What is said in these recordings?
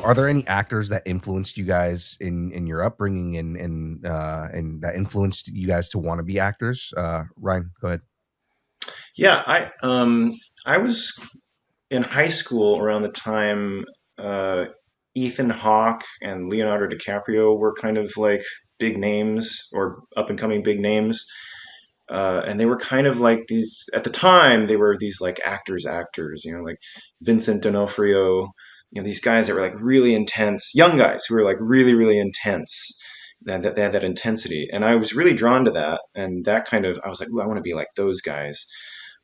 are there any actors that influenced you guys in your upbringing and that influenced you guys to want to be actors? Ryan, go ahead. Yeah, I was in high school around the time uh, Ethan Hawke and Leonardo DiCaprio were kind of like big names or up and coming big names. And they were kind of like these at the time. They were these like actors, like Vincent D'Onofrio, these guys that were like really intense, young guys who were like really, really intense. That they had that intensity, and I was really drawn to that, and that kind of I was like, ooh, I want to be like those guys,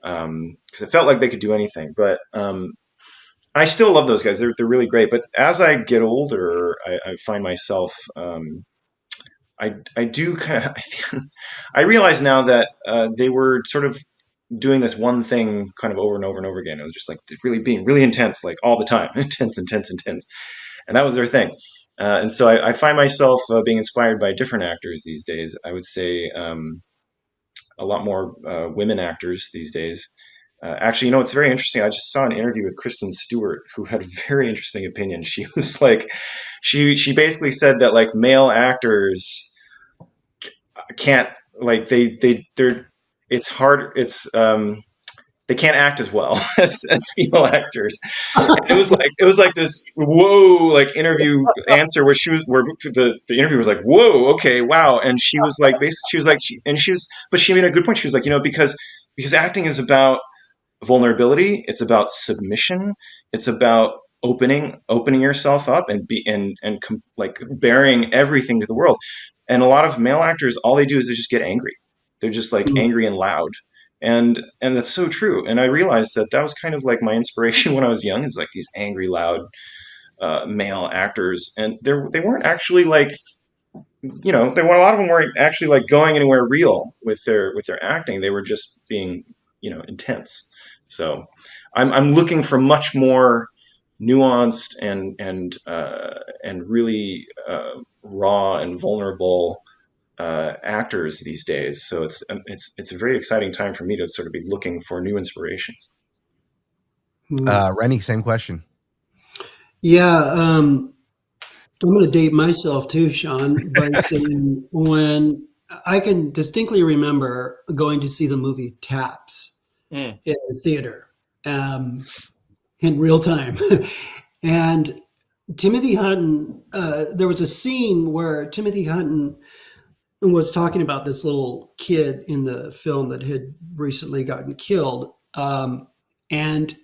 because it felt like they could do anything. But I still love those guys; they're really great. But as I get older, I find myself I do kind of I realize now that they were sort of doing this one thing kind of over and over and over again. It was just like really being really intense, like all the time, intense, intense, intense, and that was their thing. And so I find myself being inspired by different actors these days. I would say a lot more women actors these days. Actually, it's very interesting. I just saw an interview with Kristen Stewart, who had a very interesting opinion. She was like, she basically said that like male actors can't like they're it's hard they can't act as well as female actors. And it was like this whoa like interview answer where the interview was like whoa okay wow, and she was like basically she was like but she made a good point. She was like because acting is about vulnerability, it's about submission, it's about opening yourself up and like bearing everything to the world. And a lot of male actors, all they do is they just get angry. They're just like angry and loud, and that's so true. And I realized that that was kind of like my inspiration when I was young, is like these angry, loud male actors, and they weren't actually like they weren't, a lot of them weren't actually like going anywhere real with their acting. They were just being intense. So I'm looking for much more nuanced and really raw and vulnerable actors these days. So it's a very exciting time for me to sort of be looking for new inspirations. Rennie, same question. Yeah, I'm going to date myself too, Sean, by saying when I can distinctly remember going to see the movie Taps Mm. in the theater um, in real time. And Timothy Hutton, there was a scene where Timothy Hutton was talking about this little kid in the film that had recently gotten killed. And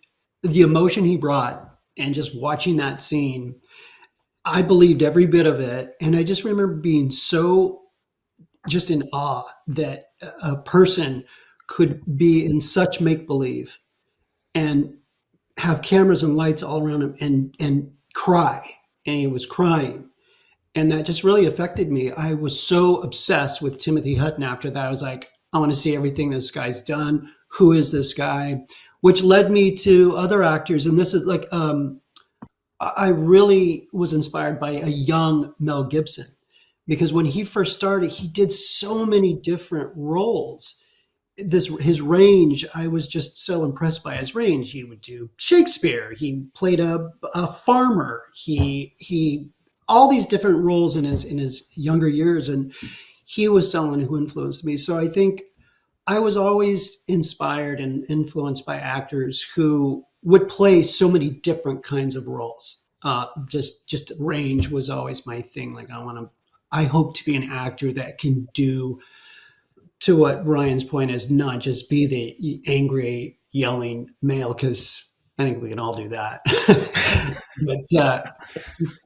the emotion he brought, and just watching that scene, I believed every bit of it. And I just remember being so just in awe that a person could be in such make believe and have cameras and lights all around him and cry. And he was crying. And that just really affected me. I was so obsessed with Timothy Hutton after that. I was like, I want to see everything this guy's done. Who is this guy? Which led me to other actors. And this is like, I really was inspired by a young Mel Gibson, because when he first started, he did so many different roles. His range, I was just so impressed by his range. He would do Shakespeare. He played a farmer. He all these different roles in his younger years, and he was someone who influenced me. So I think I was always inspired and influenced by actors who would play so many different kinds of roles. Just range was always my thing. Like I hope to be an actor that can do, to what Ryan's point is, not just be the angry yelling male, because I think we can all do that.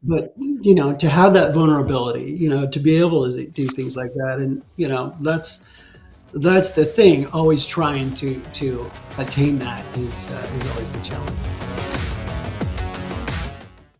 but to have that vulnerability, to be able to do things like that, and that's the thing. Always trying to attain that is always the challenge.